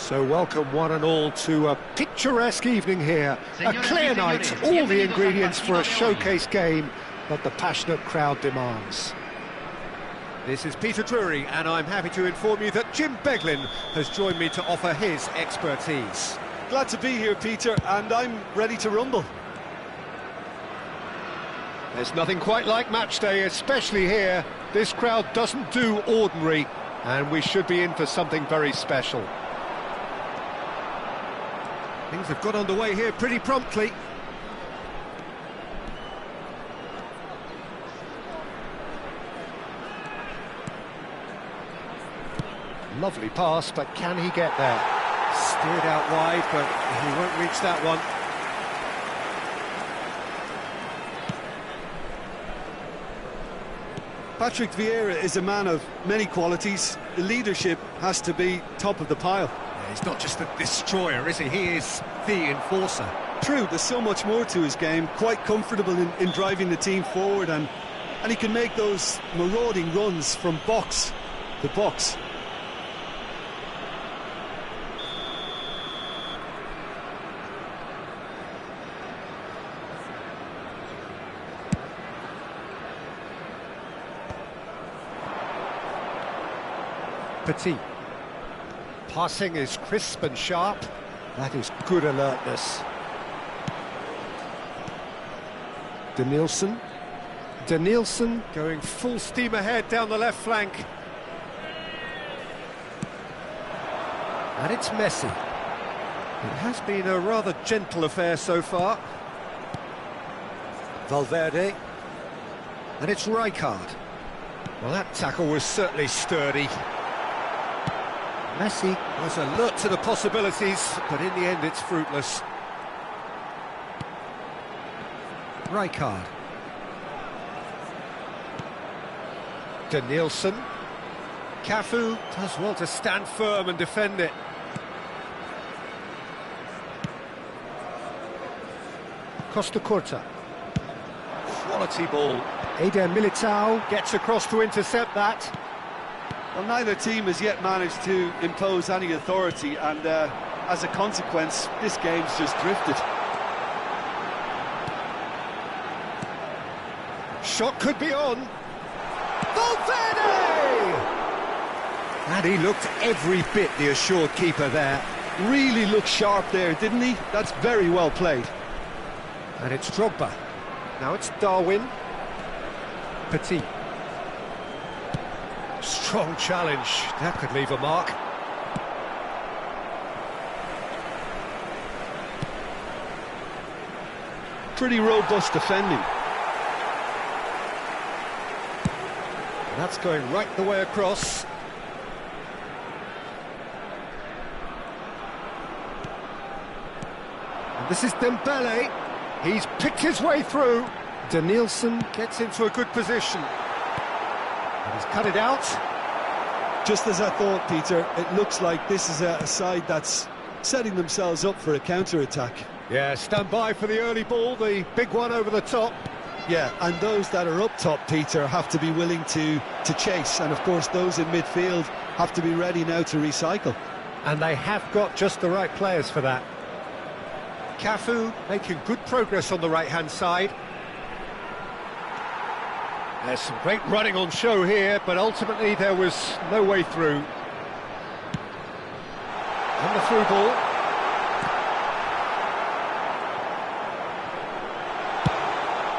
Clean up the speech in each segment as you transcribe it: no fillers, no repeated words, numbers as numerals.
So welcome one and all to a picturesque evening here. A clear night, all the ingredients for a showcase game that the passionate crowd demands. This is Peter Drury, and I'm happy to inform you that Jim Beglin has joined me to offer his expertise. Glad to be here, Peter, and I'm ready to rumble. There's nothing quite like match day, especially here. This crowd doesn't do ordinary, and we should be in for something very special. Things have got underway here pretty promptly. Lovely pass, but can he get there? Steered out wide, but he won't reach that one. Patrick Vieira is a man of many qualities. The leadership has to be top of the pile. Yeah, he's not just a destroyer, is he? He is the enforcer. True, there's so much more to his game. Quite comfortable in driving the team forward, and he can make those marauding runs from box to box. Petit. Passing is crisp and sharp. That is good alertness. Danielson going full steam ahead down the left flank. And it's Messi. It has been a rather gentle affair so far. Valverde. And it's Rijkaard. Well, that tackle was certainly sturdy. Messi was alert to the possibilities, but in the end it's fruitless. Rijkaard. Danielson. Cafu does well to stand firm and defend it. Costa Curta. Quality ball. Eder Militao gets across to intercept that. Well, neither team has yet managed to impose any authority, and as a consequence, this game's just drifted. Shot could be on. Valverde! And he looked every bit the assured keeper there. Really looked sharp there, didn't he? That's very well played. And it's Drogba. Now it's Darwin. Petit. Strong challenge, that could leave a mark. Pretty robust defending. And that's going right the way across. And this is Dembele. He's picked his way through. Danielson gets into a good position. And he's cut it out. Just as I thought, Peter, it looks like this is a side that's setting themselves up for a counter-attack. Yeah, stand by for the early ball, the big one over the top. Yeah, and those that are up top, Peter, have to be willing to chase. And, of course, those in midfield have to be ready now to recycle. And they have got just the right players for that. Cafu making good progress on the right-hand side. There's some great running on show here, but ultimately there was no way through. On the through ball.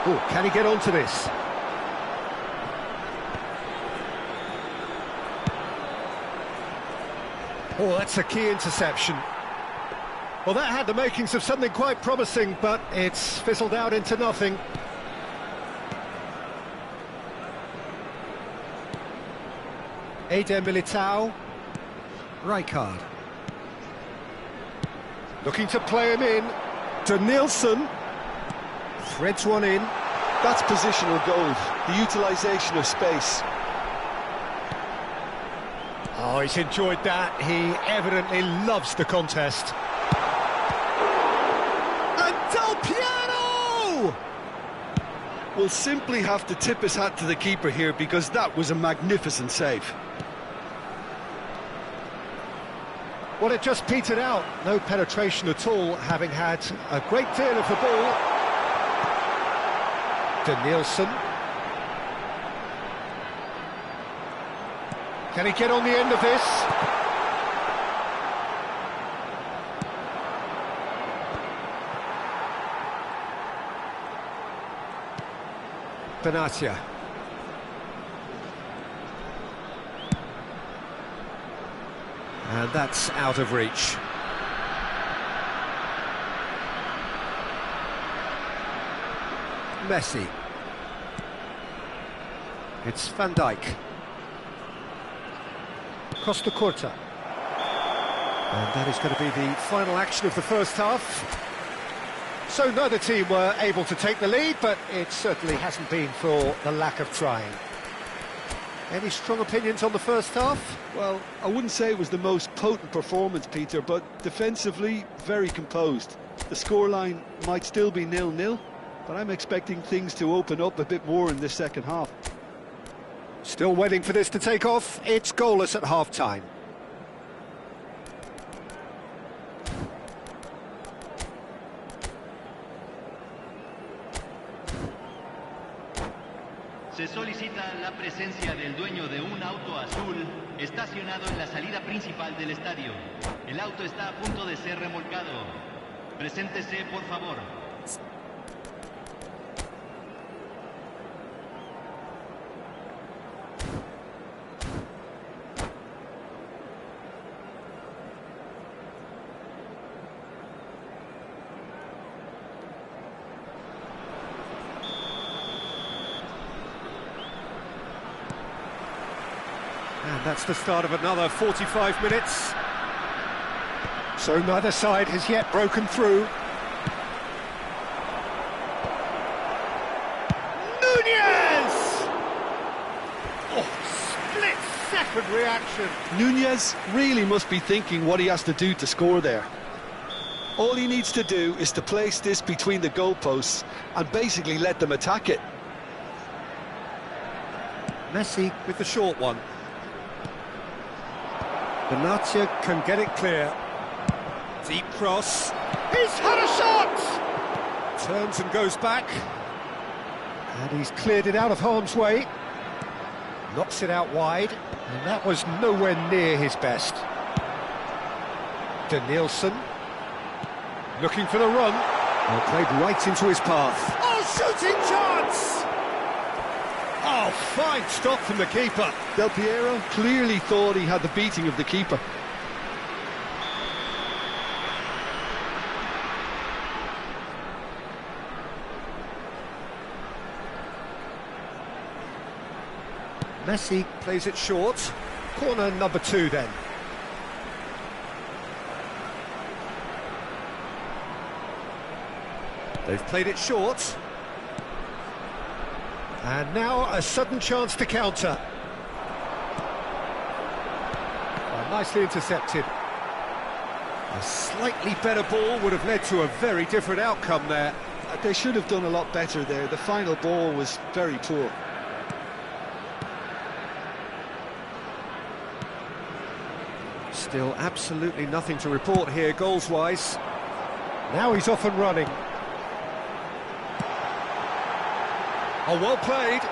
Oh, can he get onto this? Oh, that's a key interception. Well, that had the makings of something quite promising, but it's fizzled out into nothing. Eder Militao. Rijkaard. Looking to play him in. Danielson. Threads one in. That's positional gold, the utilisation of space. Oh, he's enjoyed that. He evidently loves the contest. And Del Piero! Will simply have to tip his hat to the keeper here, because that was a magnificent save. Well, it just petered out. No penetration at all, having had a great deal of the ball. Danielson. Can he get on the end of this? Benatia. And that's out of reach. Messi. It's Van Dijk. Costa Curta. And that is going to be the final action of the first half. So neither team were able to take the lead, but it certainly hasn't been for the lack of trying. Any strong opinions on the first half? Well, I wouldn't say it was the most potent performance, Peter, but defensively, very composed. The scoreline might still be 0-0, but I'm expecting things to open up a bit more in this second half. Still waiting for this to take off. It's goalless at half-time. Se solicita la presencia del dueño de un auto azul estacionado en la salida principal del estadio. El auto está a punto de ser remolcado. Preséntese, por favor. And that's the start of another 45 minutes. So neither side has yet broken through. Nunez! Oh, split-second reaction. Nunez really must be thinking what he has to do to score there. All he needs to do is to place this between the goalposts and basically let them attack it. Messi with the short one. Benatia can get it clear. Deep cross. He's had a shot! Turns and goes back. And he's cleared it out of harm's way. Knocks it out wide. And that was nowhere near his best. Danielson. Looking for the run. Well, played right into his path. Oh, shooting chance! Oh, fine stop from the keeper. Del Piero clearly thought he had the beating of the keeper. Messi plays it short. Corner number 2 then. They've played it short. And now a sudden chance to counter. Oh, nicely intercepted. A slightly better ball would have led to a very different outcome there. They should have done a lot better there. The final ball was very poor. Still absolutely nothing to report here goals-wise. Now he's off and running. Oh, well played.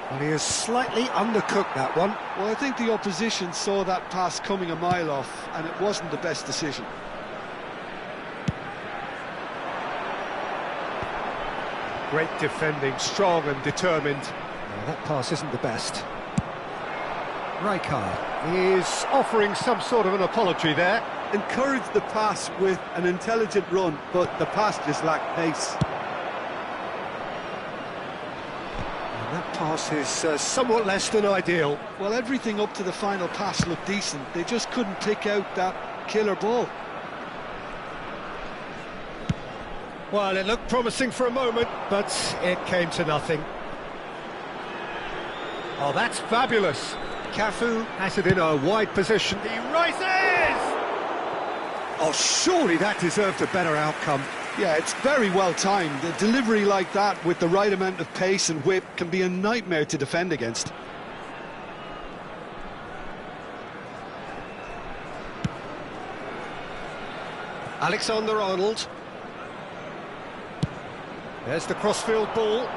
Well, he has slightly undercooked that one. Well, I think the opposition saw that pass coming a mile off, and it wasn't the best decision. Great defending, strong and determined. Well, that pass isn't the best. Rijkaard is offering some sort of an apology there. Encouraged the pass with an intelligent run, but the pass just lacked pace. That pass is somewhat less than ideal. Well, everything up to the final pass looked decent. They just couldn't pick out that killer ball. Well, it looked promising for a moment, but it came to nothing. Oh, that's fabulous. Cafu has it in a wide position. He rises! Oh, surely that deserved a better outcome. Yeah, it's very well timed. A delivery like that with the right amount of pace and whip can be a nightmare to defend against. Alexander-Arnold. There's the crossfield ball.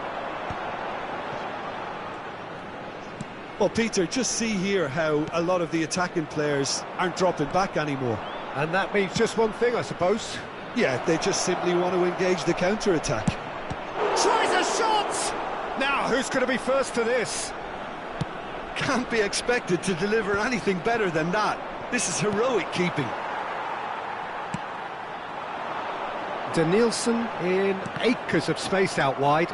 Well, Peter, just see here how a lot of the attacking players aren't dropping back anymore. And that means just one thing, I suppose. Yeah, they just simply want to engage the counter-attack. Tries a shot! Now, who's going to be first to this? Can't be expected to deliver anything better than that. This is heroic keeping. Danielson in acres of space out wide.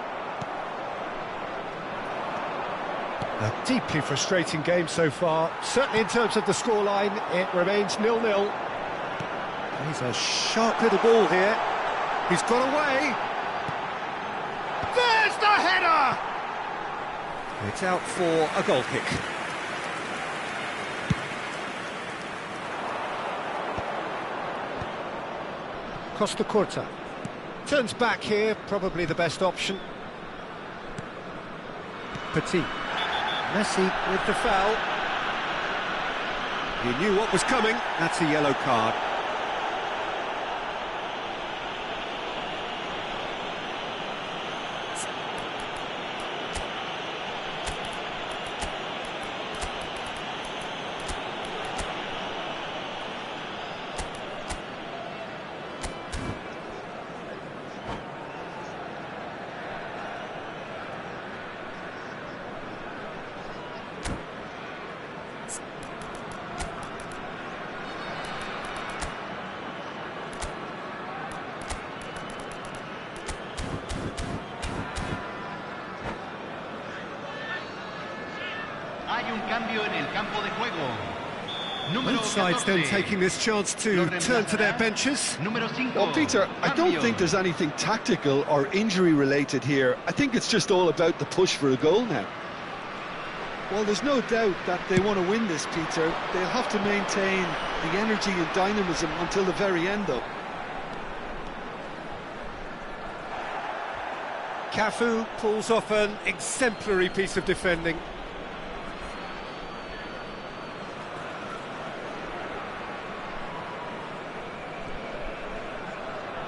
A deeply frustrating game so far. Certainly in terms of the scoreline, it remains 0-0. He's a sharp little ball here. He's got away. There's the header! It's out for a goal kick. Costa Curta. Turns back here, probably the best option. Petit. Messi with the foul. He knew what was coming. That's a yellow card. Hay un cambio en el campo de juego. Both sides then taking this chance to turn to their benches. Well, Peter, I don't think there's anything tactical or injury-related here. I think it's just all about the push for a goal now. Well, there's no doubt that they want to win this, Peter. They'll have to maintain the energy and dynamism until the very end, though. Cafu pulls off an exemplary piece of defending.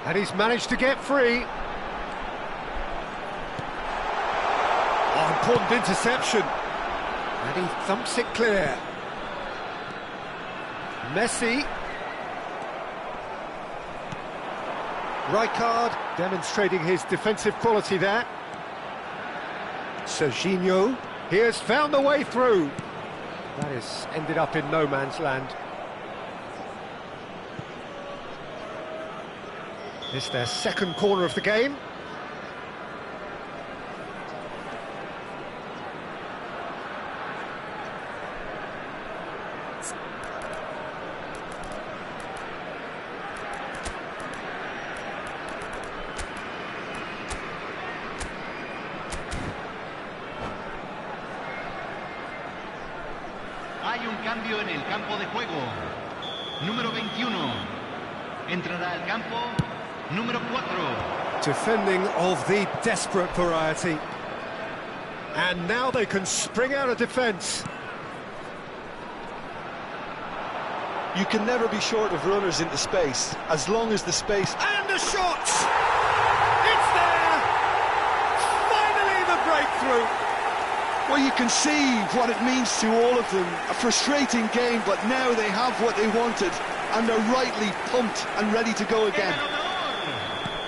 And he's managed to get free. Oh, important interception. And he thumps it clear. Messi. Rijkaard demonstrating his defensive quality there. Serginho. He has found a way through. That has ended up in no man's land. It's their second corner of the game. Hay un cambio en el campo de juego. Número 21. Entrará al campo número 4. Defending of the desperate variety. And now they can spring out of defence. You can never be short of runners into space, as long as the space... And a shot! It's there! Finally the breakthrough! Well, you can see what it means to all of them. A frustrating game, but now they have what they wanted, and they're rightly pumped and ready to go again.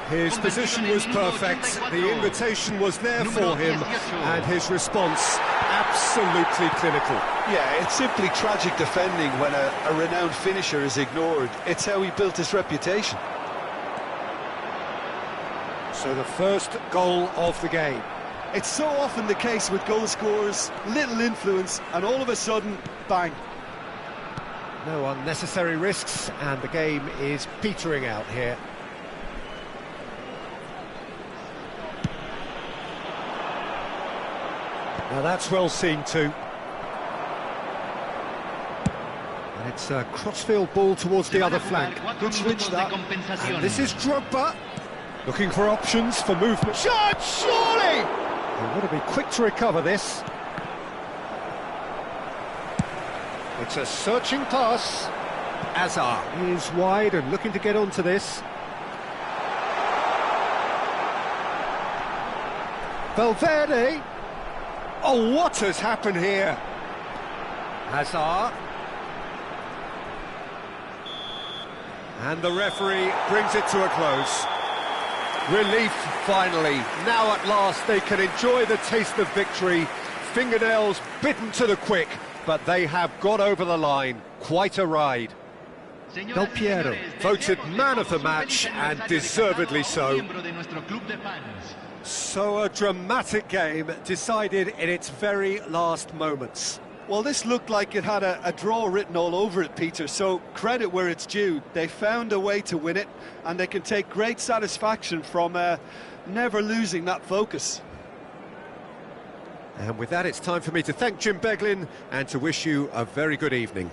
His position was perfect, the invitation was there for him, and his response absolutely clinical. Yeah, it's simply tragic defending when a renowned finisher is ignored. It's how he built his reputation. So the first goal of the game. It's so often the case with goal scorers, little influence, and all of a sudden, bang. No unnecessary risks, and the game is petering out here. Now that's well seen too. And it's a crossfield ball towards the other flank. Good switch that. And this is Drogba, looking for options for movement. Shot, surely! He would have been quick to recover this. It's a searching pass. Hazard is wide and looking to get onto this. Valverde. Oh, what has happened here? Hazard. And the referee brings it to a close. Relief, finally. Now at last they can enjoy the taste of victory. Fingernails bitten to the quick, but they have got over the line. Quite a ride. Del Piero, voted man of the match, and deservedly so. So a dramatic game decided in its very last moments. Well, this looked like it had a draw written all over it, Peter, so credit where it's due. They found a way to win it, and they can take great satisfaction from never losing that focus. And with that, it's time for me to thank Jim Beglin and to wish you a very good evening.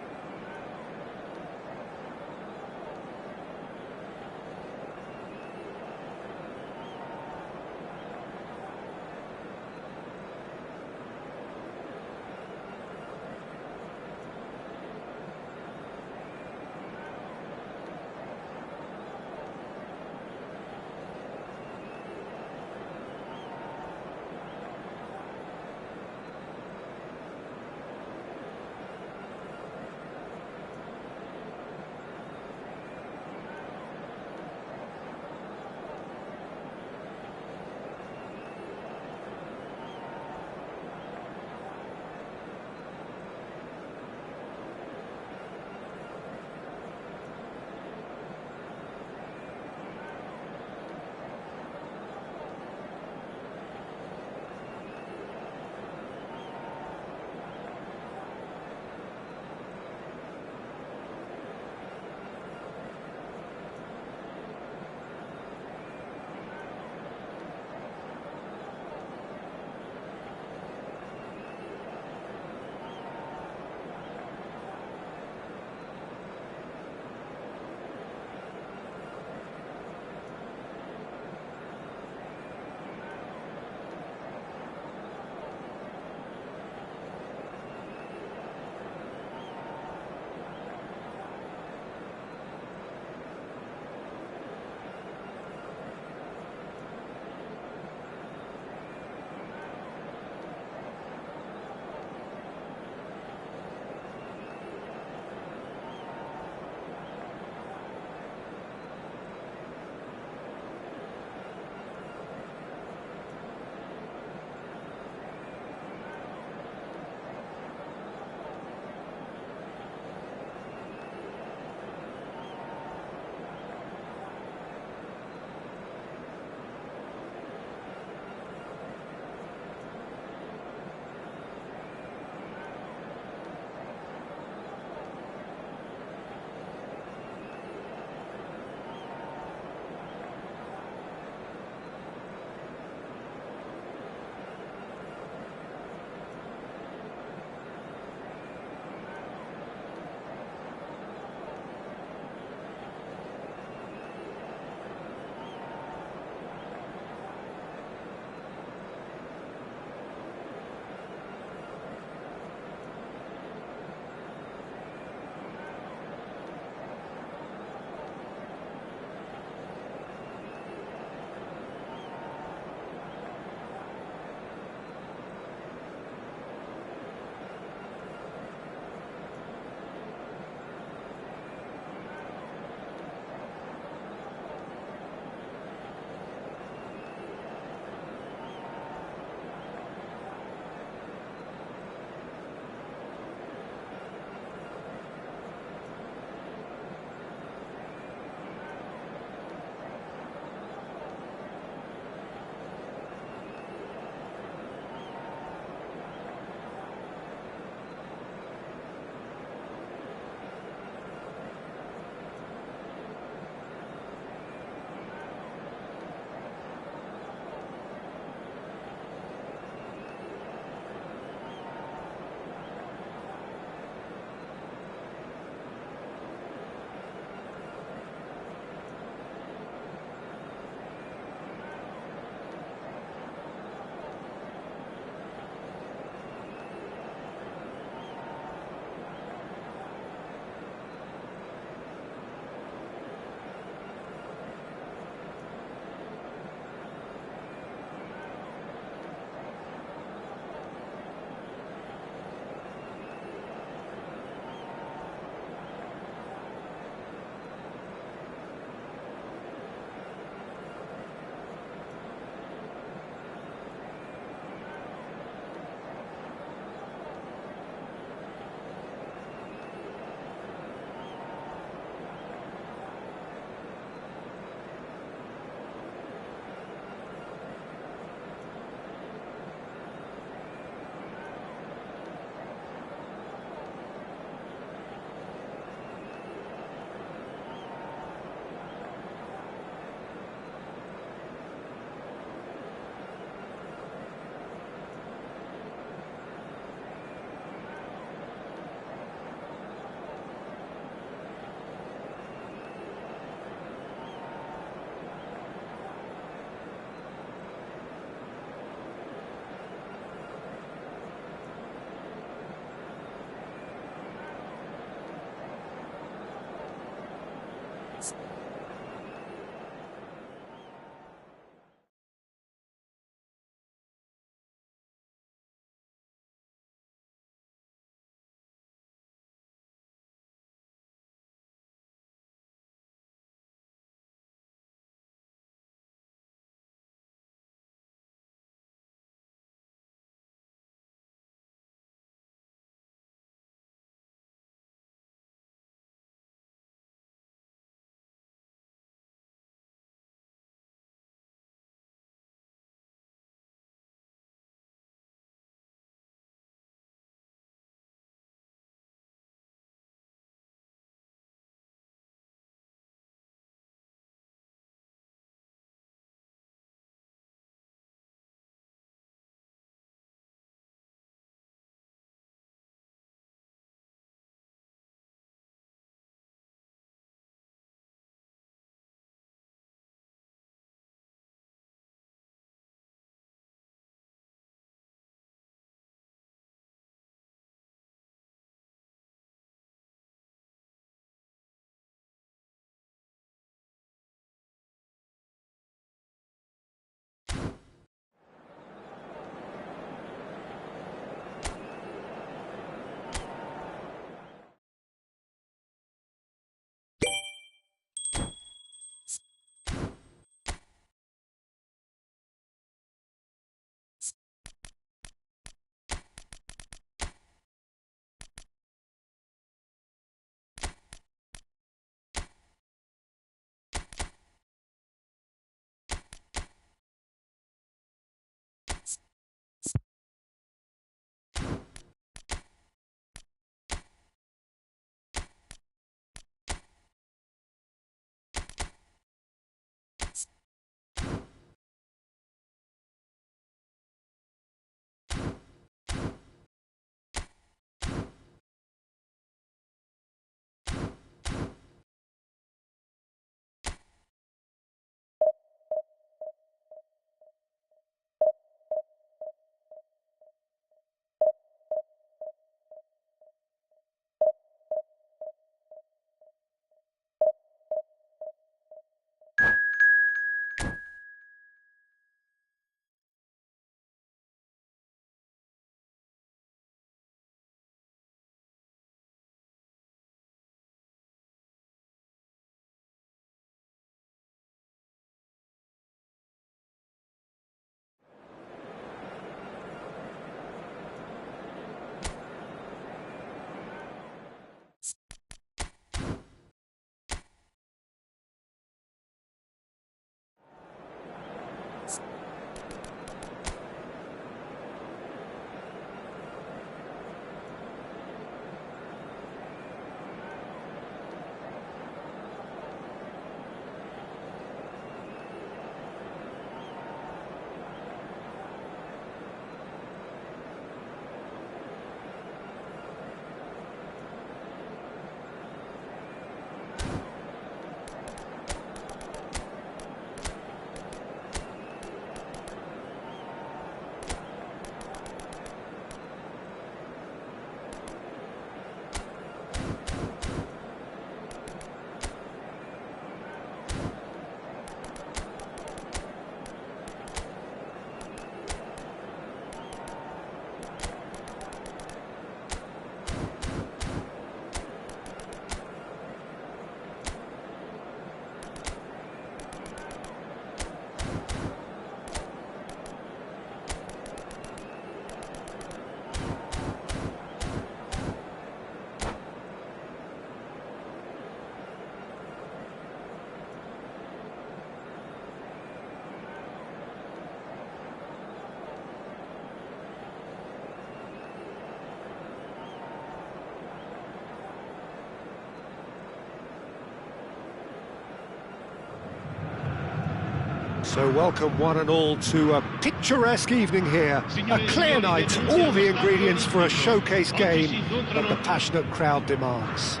So welcome one and all to a picturesque evening here. A clear night, all the ingredients for a showcase game that the passionate crowd demands.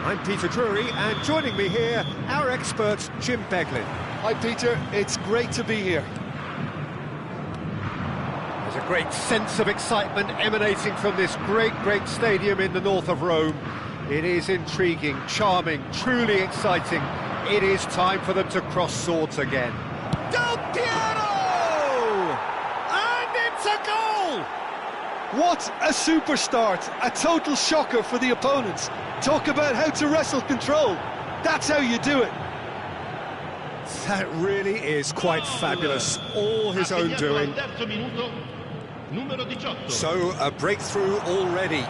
I'm Peter Drury, and joining me here, our expert Jim Beglin. Hi Peter, it's great to be here. There's a great sense of excitement emanating from this great stadium in the north of Rome. It is intriguing, charming, truly exciting. It is time for them to cross swords again. Del Piero! And it's a goal! What a super start, a total shocker for the opponents. Talk about how to wrestle control. That's how you do it. That really is quite fabulous, all his own doing. So, a breakthrough already.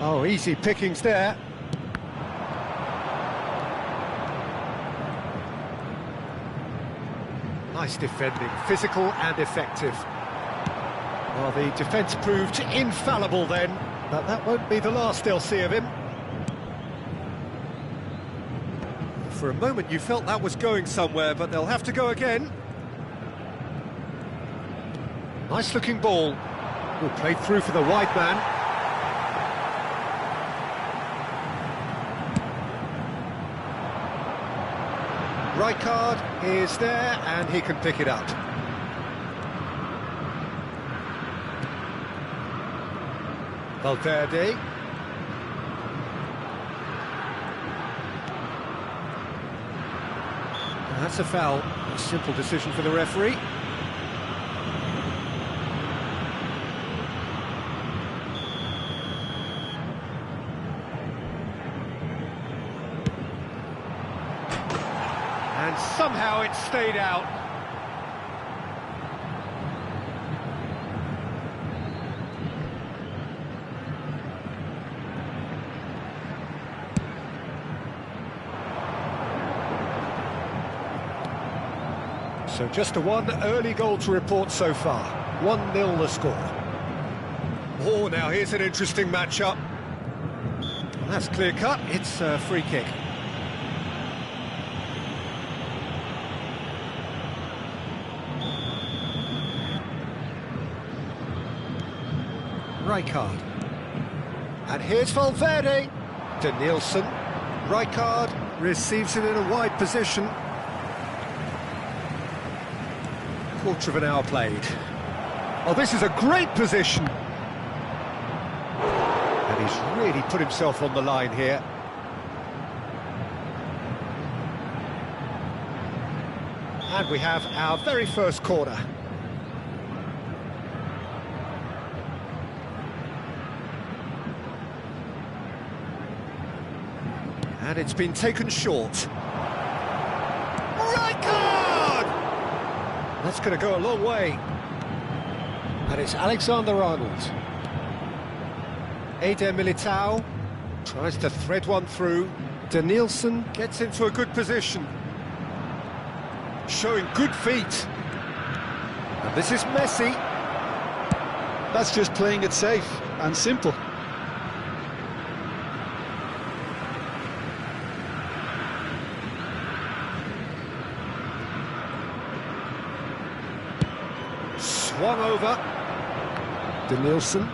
Oh, easy pickings there. Nice defending, physical and effective. Well, the defence proved infallible then, but that won't be the last they'll see of him. For a moment you felt that was going somewhere, but they'll have to go again. Nice looking ball. Oh, played through for the wide man. Rijkaard is there, and he can pick it up. Valverde. And that's a foul. A simple decision for the referee. And somehow it stayed out. So just one early goal to report so far. 1-0 the score. Oh, now here's an interesting matchup. That's clear cut. It's a free kick. Rijkaard. And here's Valverde. Danielson. Rijkaard receives it in a wide position. Quarter of an hour played. Oh, this is a great position. And he's really put himself on the line here. And we have our very first corner. And it's been taken short. Rijkaard! That's going to go a long way. And it's Alexander-Arnold. Eder Militao tries to thread one through. Danielson gets into a good position. Showing good feet. And this is Messi. That's just playing it safe and simple. Swung over. Danielson.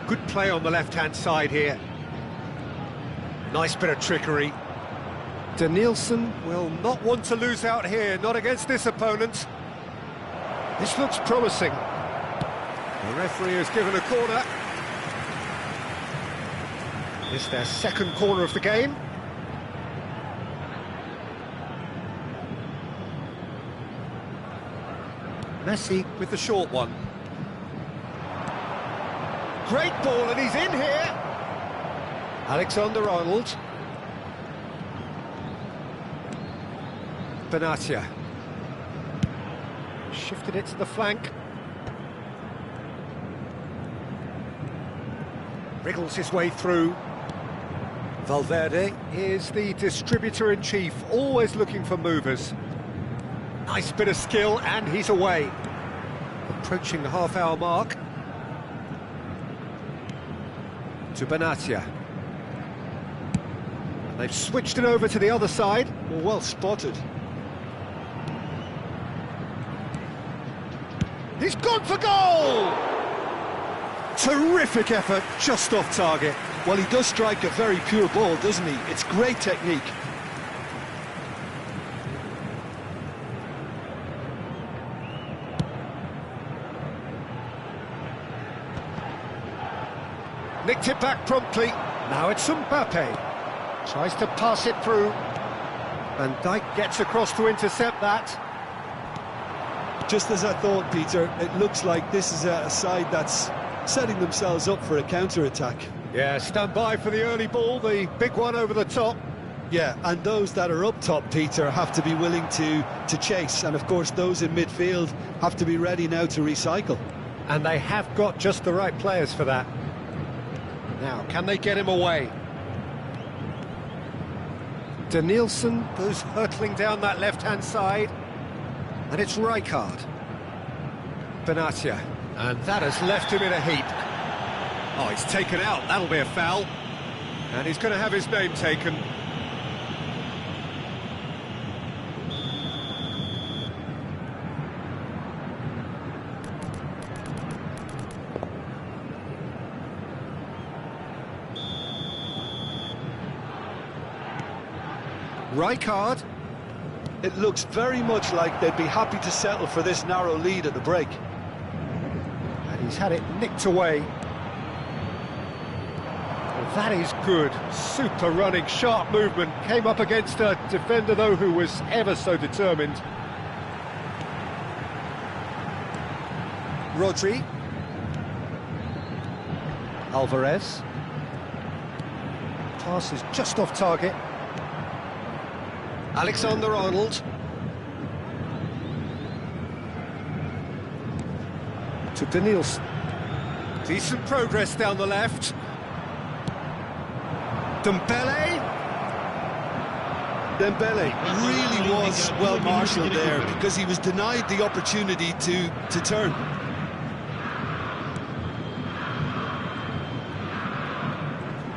Good play on the left-hand side here. Nice bit of trickery. Danielson will not want to lose out here, not against this opponent. This looks promising. The referee has given a corner. It's their second corner of the game. Messi with the short one. Great ball, and he's in here. Alexander-Arnold. Benatia. Shifted it to the flank. Wriggles his way through. Valverde is the distributor-in-chief, always looking for movers. Nice bit of skill, and he's away. Approaching the half-hour mark. To Benatia. And they've switched it over to the other side. Well spotted. He's gone for goal! Terrific effort, just off target. Well, he does strike a very pure ball, doesn't he? It's great technique. Nicked it back promptly. Now it's Mbappe. Tries to pass it through. Van Dijk gets across to intercept that. Just as I thought, Peter, it looks like this is a side that's setting themselves up for a counter-attack. Yeah, stand by for the early ball, the big one over the top. Yeah, and those that are up top, Peter, have to be willing to chase. And, of course, those in midfield have to be ready now to recycle. And they have got just the right players for that. Now, can they get him away? Danielson goes hurtling down that left-hand side. And it's Rijkaard. Benatia. And that has left him in a heap. Oh, he's taken out. That'll be a foul. And he's going to have his name taken. Rijkaard. It looks very much like they'd be happy to settle for this narrow lead at the break. And he's had it nicked away. Well, that is good. Super running, sharp movement. Came up against a defender, though, who was ever so determined. Rodri. Alvarez. Pass is just off target. Alexander-Arnold. To Danielson. Decent progress down the left. Dembele really was well marshalled there because he was denied the opportunity to turn.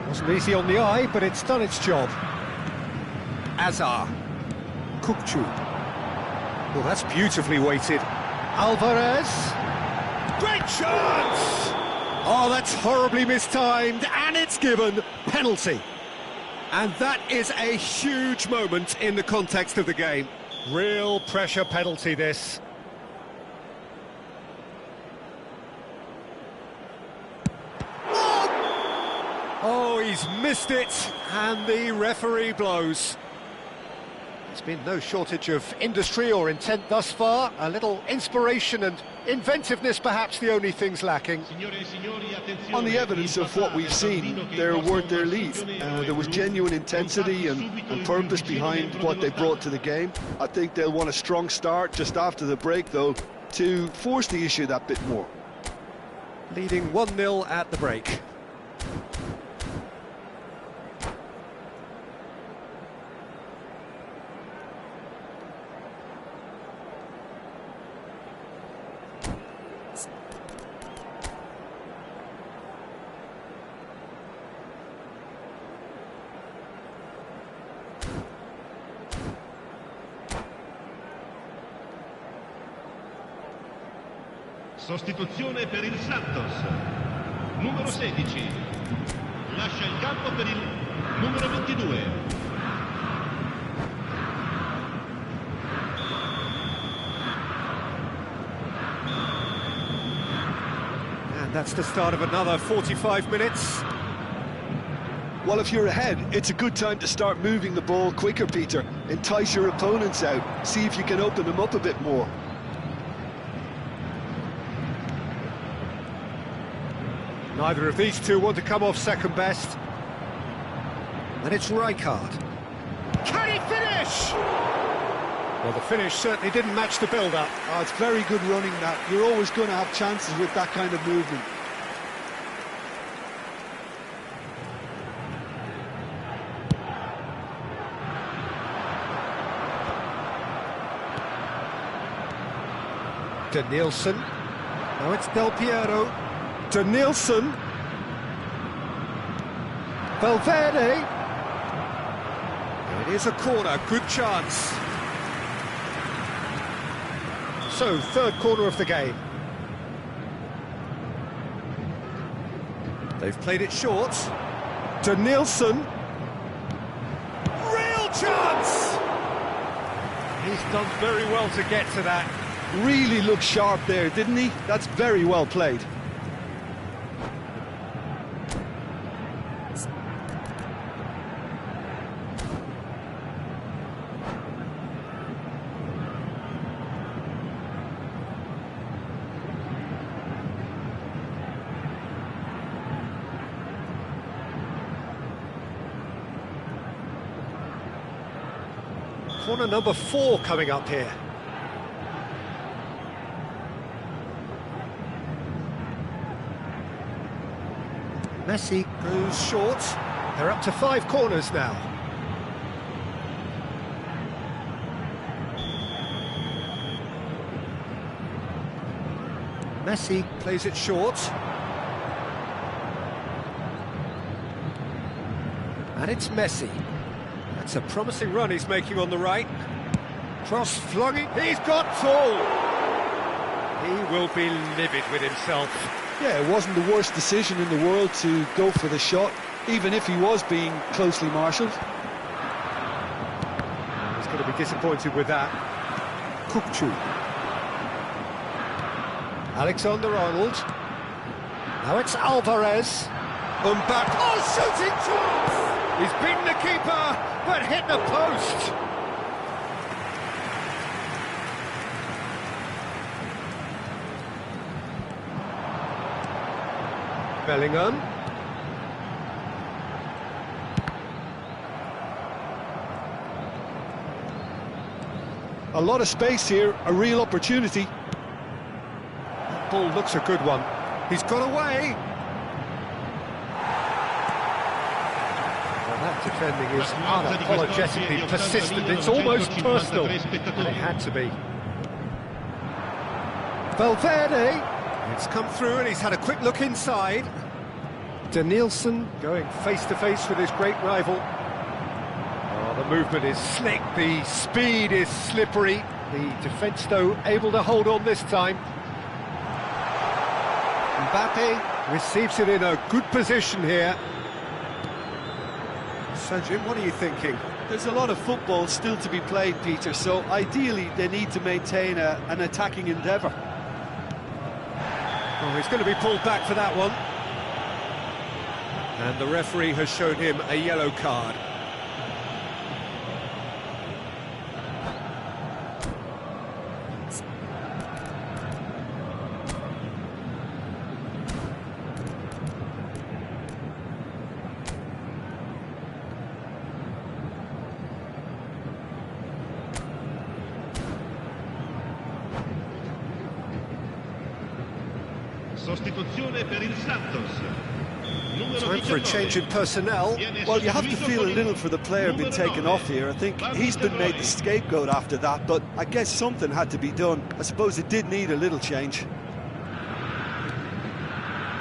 Wasn't easy on the eye, but it's done its job. Azar. Kukçu. Well, that's beautifully weighted. Alvarez. Great chance! Oh, that's horribly mistimed, and it's given. Penalty. And that is a huge moment in the context of the game. Real pressure penalty, this. Oh, he's missed it, and the referee blows. There's been no shortage of industry or intent thus far. A little inspiration and inventiveness, perhaps the only things lacking. On the evidence of what we've seen, there weren't their lead. There was genuine intensity and purpose behind what they brought to the game. I think they'll want a strong start just after the break, though, to force the issue that bit more. Leading 1-0 at the break. Sostituzione per il Santos. Numero 16. Lascia il campo per il numero 22. And that's the start of another 45 minutes. Well, if you're ahead, it's a good time to start moving the ball quicker, Peter. Entice your opponents out. See if you can open them up a bit more. Neither of these two want to come off second best. And it's Rijkaard. Can he finish? Well, the finish certainly didn't match the build-up. Oh, it's very good running, that. You're always going to have chances with that kind of movement. Danielson. Now it's Del Piero. Danielson. Valverde. It is a corner, good chance. So, third corner of the game. They've played it short. To Nielsen. Real chance! He's done very well to get to that. Really looked sharp there, didn't he? That's very well played. Corner number 4 coming up here. Messi goes short. They're up to 5 corners now. Messi plays it short. And it's Messi. That's a promising run he's making on the right. Cross flung it. He's got full. He will be livid with himself. Yeah, it wasn't the worst decision in the world to go for the shot, even if he was being closely marshalled. He's going to be disappointed with that. Kukçu. Alexander-Arnold. Now it's Alvarez. Back. Oh, shooting chance! He's beaten the keeper, but hit the post. Bellingham. A lot of space here, a real opportunity. That ball looks a good one. He's got away. Well, that defending is unapologetically persistent. It's almost personal. And it had to be. Valverde. It's come through and he's had a quick look inside. De Nielsen going face-to-face with his great rival. Oh, the movement is slick, the speed is slippery. The defence, though, able to hold on this time. Mbappe receives it in a good position here. So, Jim, what are you thinking? There's a lot of football still to be played, Peter, so ideally they need to maintain an attacking endeavour. Oh, he's going to be pulled back for that one. And the referee has shown him a yellow card. Time for a change in personnel. Well, you have to feel a little for the player being taken off here. I think he's been made the scapegoat after that, but I guess something had to be done. I suppose it did need a little change.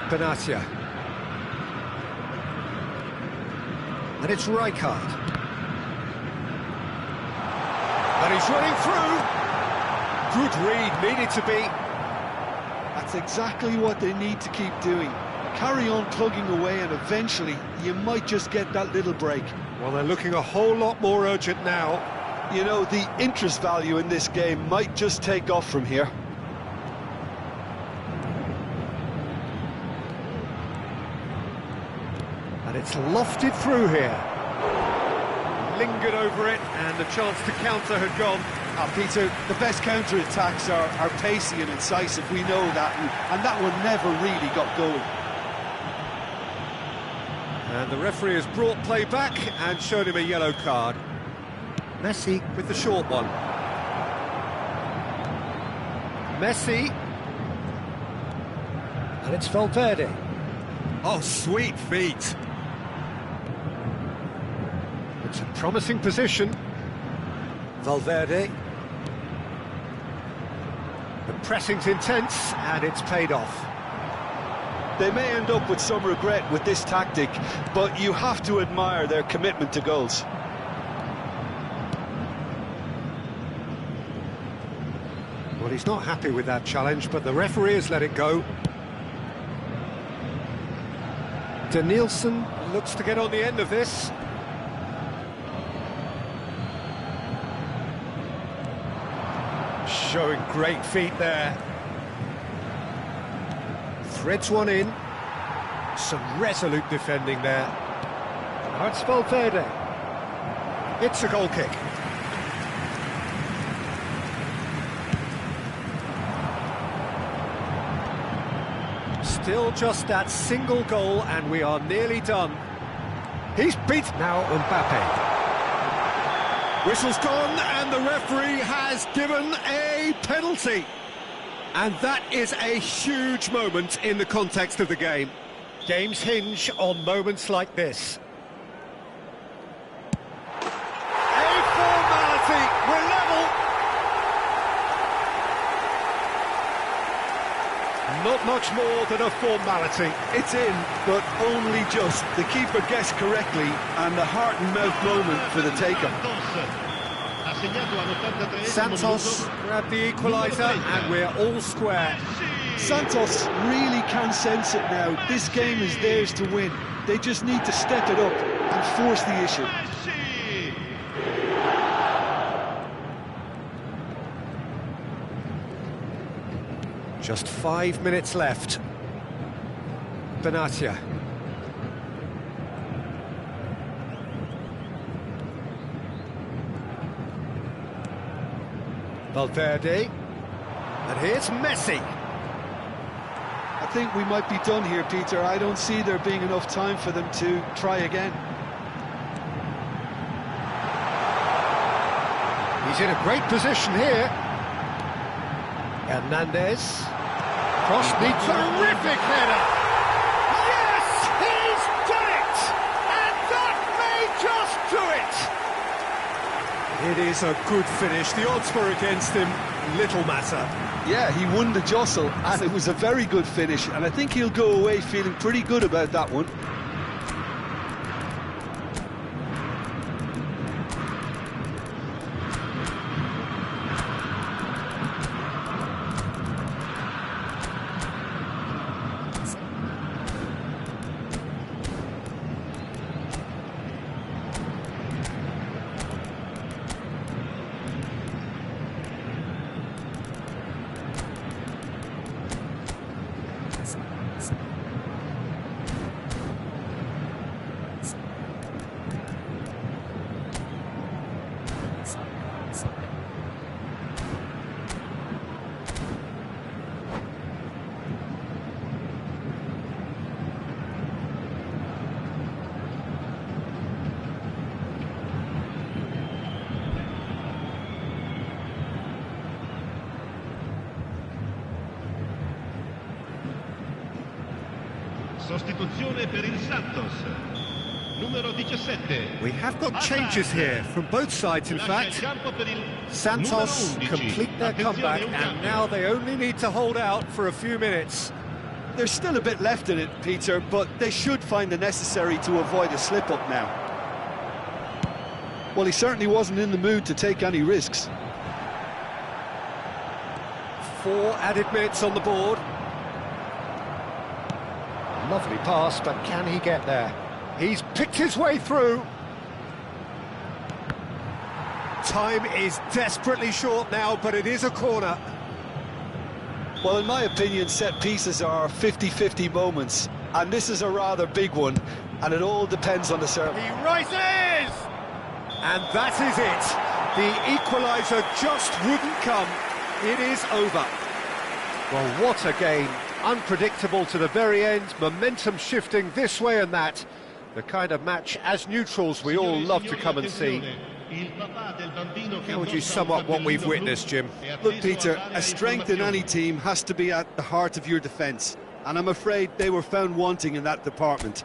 Benatia. And it's Rijkaard. And he's running through. Good read, needed to be. That's exactly what they need to keep doing. Carry on plugging away and eventually you might just get that little break. Well, they're looking a whole lot more urgent now. You know, the interest value in this game might just take off from here. And it's lofted through here. Lingered over it and the chance to counter had gone. Peter, the best counter-attacks are pacey and incisive, we know that, and that one never really got going. And the referee has brought play back and showed him a yellow card. Messi with the short one. Messi. And it's Valverde. Oh, sweet feet. It's a promising position. Valverde. The pressing's intense and it's paid off. They may end up with some regret with this tactic, but you have to admire their commitment to goals. Well, he's not happy with that challenge, but the referee has let it go. Danielson looks to get on the end of this. Showing great feet there. Threads one in. Some resolute defending there. Now it's Valverde. It's a goal kick. Still just that single goal and we are nearly done. He's beat now Mbappe. Whistle's gone and the referee has given a penalty. And that is a huge moment in the context of the game. Games hinge on moments like this. A formality, we're level. Not much more than a formality. It's in, but only just. The keeper guessed correctly, and the heart and mouth moment for the taker. Santos grabbed the equaliser, and we're all square. Santos really can sense it now. This game is theirs to win. They just need to step it up and force the issue. Just 5 minutes left. Benatia. Valverde. And here's Messi. I think we might be done here, Peter. I don't see there being enough time for them to try again. He's in a great position here. Hernandez. Cross the terrific header. Yes, he's done it! And that may just do it! It is a good finish. The odds were against him. Little matter. Yeah, he won the jostle, and it was a very good finish, and I think he'll go away feeling pretty good about that one. Sostituzione per il Santos. Numero 17. We have got changes here from both sides, in fact. Santos complete their comeback, and now they only need to hold out for a few minutes. There's still a bit left in it, Peter, but they should find the necessary to avoid a slip-up now. Well, he certainly wasn't in the mood to take any risks. 4 added minutes on the board. Lovely pass, but can he get there? He's picked his way through. Time is desperately short now, but it is a corner. Well, in my opinion, set pieces are 50-50 moments, and this is a rather big one, and it all depends on the serve. He rises! And that is it. The equaliser just wouldn't come. It is over. Well, what a game. Unpredictable to the very end, momentum shifting this way and that. The kind of match, as neutrals, we all love to come and see. How would you sum up what we've witnessed, Jim? Look, Peter, a strength in any team has to be at the heart of your defence, and I'm afraid they were found wanting in that department.